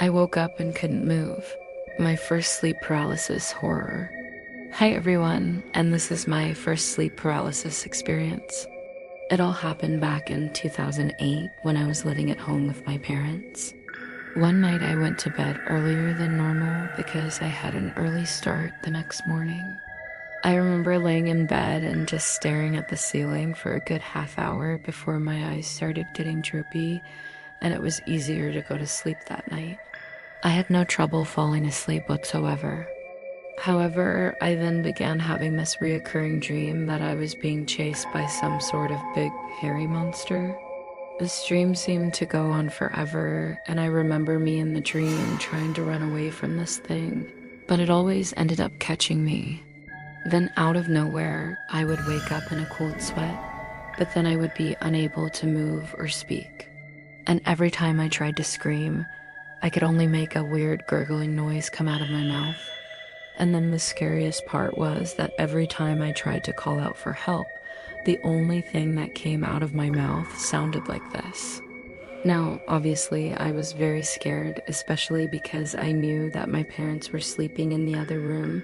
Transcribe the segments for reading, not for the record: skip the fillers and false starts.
I woke up and couldn't move. My first sleep paralysis horror. Hi everyone, and this is my first sleep paralysis experience. It all happened back in 2008 when I was living at home with my parents. One night I went to bed earlier than normal because I had an early start the next morning. I remember laying in bed and just staring at the ceiling for a good half hour before my eyes started getting droopy, and it was easier to go to sleep that night. I had no trouble falling asleep whatsoever. However, I then began having this reoccurring dream that I was being chased by some sort of big, hairy monster. This dream seemed to go on forever, and I remember me in the dream trying to run away from this thing, but it always ended up catching me. Then out of nowhere, I would wake up in a cold sweat, but then I would be unable to move or speak. And every time I tried to scream, I could only make a weird gurgling noise come out of my mouth. And then the scariest part was that every time I tried to call out for help, the only thing that came out of my mouth sounded like this. Now, obviously, I was very scared, especially because I knew that my parents were sleeping in the other room,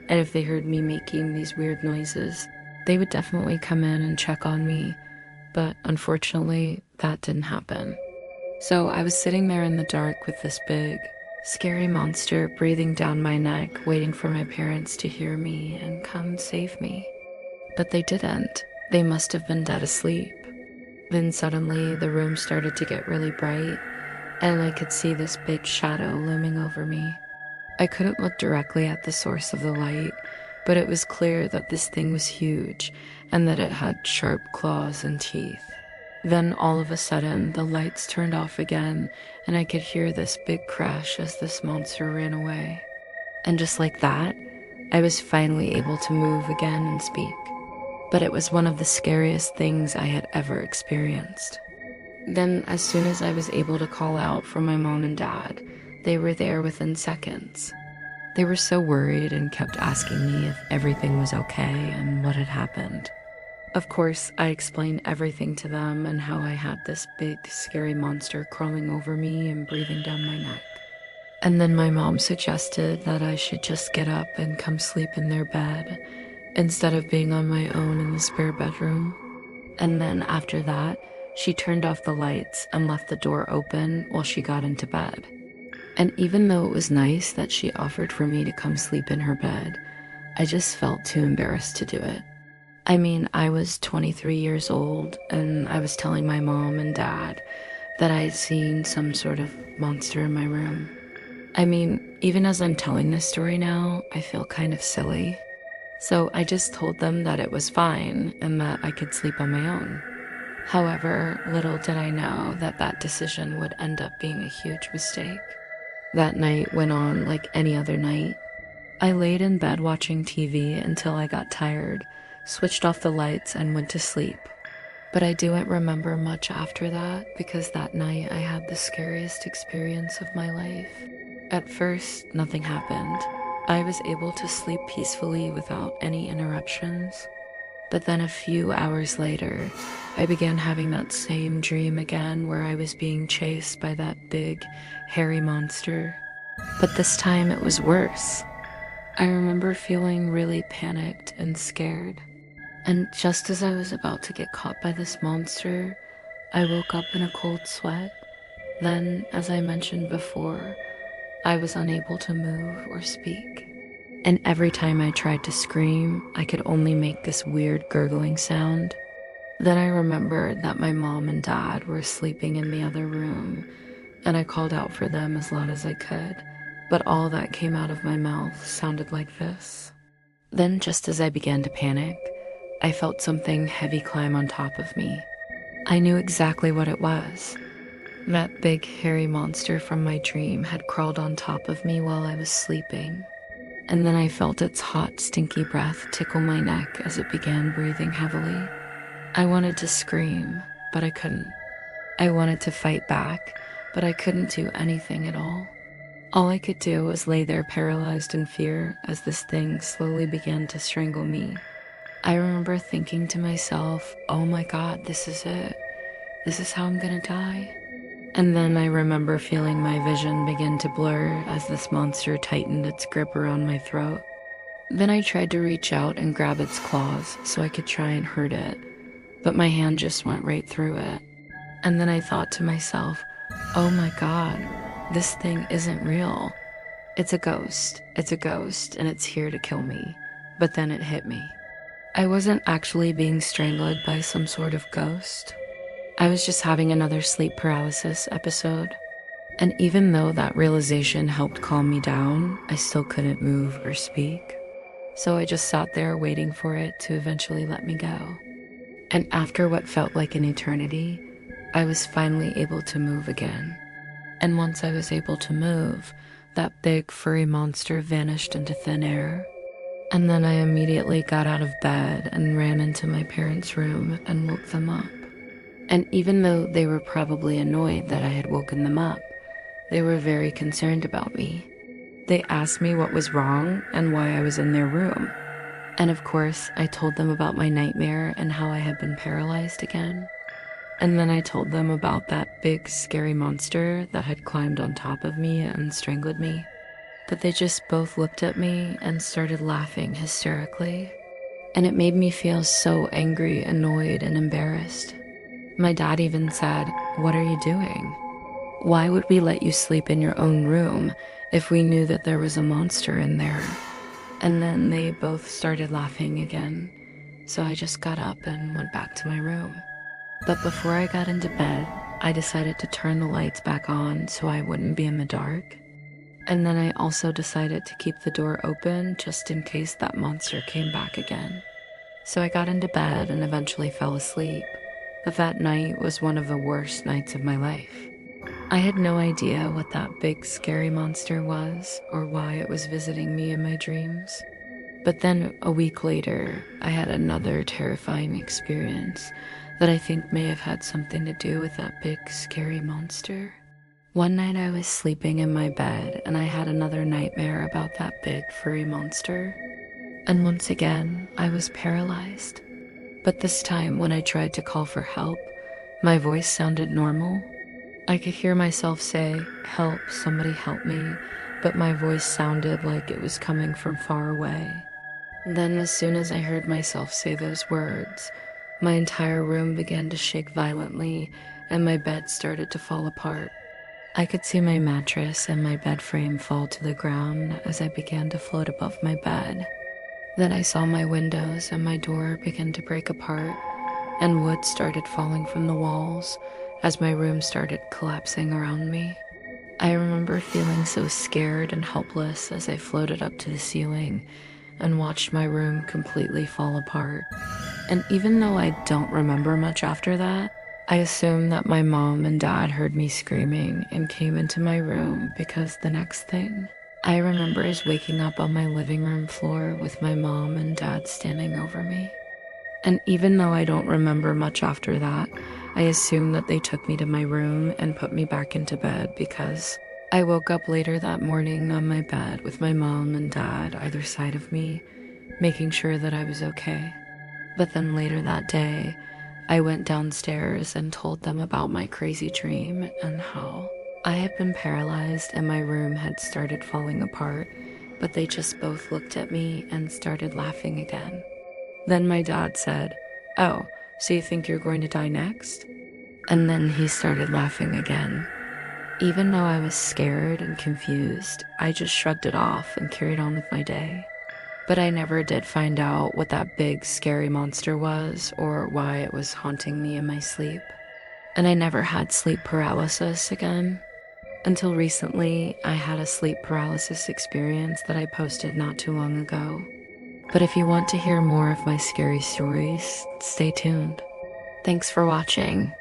and if they heard me making these weird noises, they would definitely come in and check on me. But unfortunately, that didn't happen. So I was sitting there in the dark with this big, scary monster breathing down my neck, waiting for my parents to hear me and come save me. But they didn't. They must have been dead asleep. Then suddenly the room started to get really bright, and I could see this big shadow looming over me. I couldn't look directly at the source of the light, but it was clear that this thing was huge and that it had sharp claws and teeth. Then all of a sudden, the lights turned off again, and I could hear this big crash as this monster ran away. And just like that, I was finally able to move again and speak. But it was one of the scariest things I had ever experienced. Then, as soon as I was able to call out for my mom and dad, they were there within seconds. They were so worried and kept asking me if everything was okay and what had happened. Of course, I explained everything to them and how I had this big, scary monster crawling over me and breathing down my neck. And then my mom suggested that I should just get up and come sleep in their bed instead of being on my own in the spare bedroom. And then after that, she turned off the lights and left the door open while she got into bed. And even though it was nice that she offered for me to come sleep in her bed, I just felt too embarrassed to do it. I mean, I was 23 years old, and I was telling my mom and dad that I had seen some sort of monster in my room. I mean, even as I'm telling this story now, I feel kind of silly. So I just told them that it was fine and that I could sleep on my own. However, little did I know that that decision would end up being a huge mistake. That night went on like any other night. I laid in bed watching TV until I got tired, switched off the lights, and went to sleep. But I didn't remember much after that because that night I had the scariest experience of my life. At first, nothing happened. I was able to sleep peacefully without any interruptions. But then a few hours later, I began having that same dream again where I was being chased by that big, hairy monster. But this time it was worse. I remember feeling really panicked and scared. And just as I was about to get caught by this monster, I woke up in a cold sweat. Then, as I mentioned before, I was unable to move or speak. And every time I tried to scream, I could only make this weird gurgling sound. Then I remembered that my mom and dad were sleeping in the other room, and I called out for them as loud as I could, but all that came out of my mouth sounded like this. Then, just as I began to panic, I felt something heavy climb on top of me. I knew exactly what it was. That big, hairy monster from my dream had crawled on top of me while I was sleeping. And then I felt its hot, stinky breath tickle my neck as it began breathing heavily. I wanted to scream, but I couldn't. I wanted to fight back, but I couldn't do anything at all. All I could do was lay there paralyzed in fear as this thing slowly began to strangle me. I remember thinking to myself, oh my God, this is it. This is how I'm gonna die. And then I remember feeling my vision begin to blur as this monster tightened its grip around my throat. Then I tried to reach out and grab its claws so I could try and hurt it, but my hand just went right through it. And then I thought to myself, oh my god, this thing isn't real. It's a ghost, and it's here to kill me. But then it hit me. I wasn't actually being strangled by some sort of ghost. I was just having another sleep paralysis episode. And even though that realization helped calm me down, I still couldn't move or speak. So I just sat there waiting for it to eventually let me go. And after what felt like an eternity, I was finally able to move again. And once I was able to move, that big furry monster vanished into thin air. And then I immediately got out of bed and ran into my parents' room and woke them up. And even though they were probably annoyed that I had woken them up, they were very concerned about me. They asked me what was wrong and why I was in their room. And of course, I told them about my nightmare and how I had been paralyzed again. And then I told them about that big, scary monster that had climbed on top of me and strangled me. But they just both looked at me and started laughing hysterically. And it made me feel so angry, annoyed, and embarrassed. My dad even said, "What are you doing? Why would we let you sleep in your own room if we knew that there was a monster in there?" And then they both started laughing again. So I just got up and went back to my room. But before I got into bed, I decided to turn the lights back on so I wouldn't be in the dark. And then I also decided to keep the door open just in case that monster came back again. So I got into bed and eventually fell asleep. But that night was one of the worst nights of my life. I had no idea what that big scary monster was or why it was visiting me in my dreams. But then a week later, I had another terrifying experience that I think may have had something to do with that big scary monster. One night I was sleeping in my bed and I had another nightmare about that big furry monster. And once again, I was paralyzed. But this time when I tried to call for help, my voice sounded normal. I could hear myself say, "Help, somebody help me," but my voice sounded like it was coming from far away. Then as soon as I heard myself say those words, my entire room began to shake violently and my bed started to fall apart. I could see my mattress and my bed frame fall to the ground as I began to float above my bed. Then I saw my windows and my door begin to break apart, and wood started falling from the walls as my room started collapsing around me. I remember feeling so scared and helpless as I floated up to the ceiling and watched my room completely fall apart. And even though I don't remember much after that, I assume that my mom and dad heard me screaming and came into my room because the next thing I remember is waking up on my living room floor with my mom and dad standing over me. And even though I don't remember much after that, I assume that they took me to my room and put me back into bed because I woke up later that morning on my bed with my mom and dad either side of me, making sure that I was okay. But then later that day, I went downstairs and told them about my crazy dream and how I had been paralyzed and my room had started falling apart, but they just both looked at me and started laughing again. Then my dad said, "Oh, so you think you're going to die next?" And then he started laughing again. Even though I was scared and confused, I just shrugged it off and carried on with my day. But I never did find out what that big, scary monster was or why it was haunting me in my sleep. And I never had sleep paralysis again. Until recently, I had a sleep paralysis experience that I posted not too long ago. But if you want to hear more of my scary stories, stay tuned. Thanks for watching.